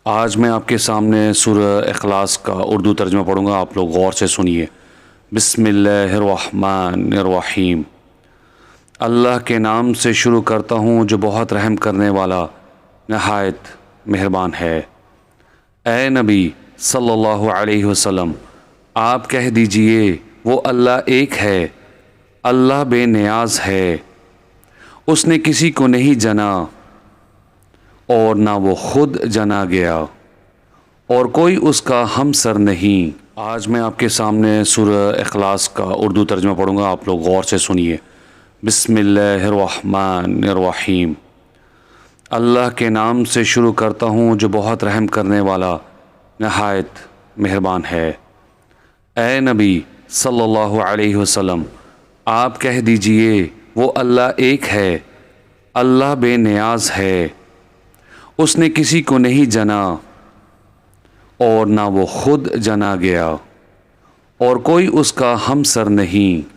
آج میں آپ کے سامنے سورہ اخلاص کا اردو ترجمہ پڑھوں گا، آپ لوگ غور سے سنیے۔ بسم اللہ الرحمن الرحیم۔ اللہ کے نام سے شروع کرتا ہوں جو بہت رحم کرنے والا نہایت مہربان ہے۔ اے نبی صلی اللہ علیہ وسلم، آپ کہہ دیجئے وہ اللہ ایک ہے، اللہ بے نیاز ہے، اس نے کسی کو نہیں جنا اور نہ وہ خود جنا گیا اور کوئی اس کا ہمسر نہیں۔ آج میں آپ کے سامنے سورہ اخلاص کا اردو ترجمہ پڑھوں گا، آپ لوگ غور سے سنیے۔ بسم اللہ الرحمن الرحیم۔ اللہ کے نام سے شروع کرتا ہوں جو بہت رحم کرنے والا نہایت مہربان ہے۔ اے نبی صلی اللہ علیہ وسلم، آپ کہہ دیجئے وہ اللہ ایک ہے، اللہ بے نیاز ہے، اس نے کسی کو نہیں جنا اور نہ وہ خود جنا گیا اور کوئی اس کا ہمسر نہیں۔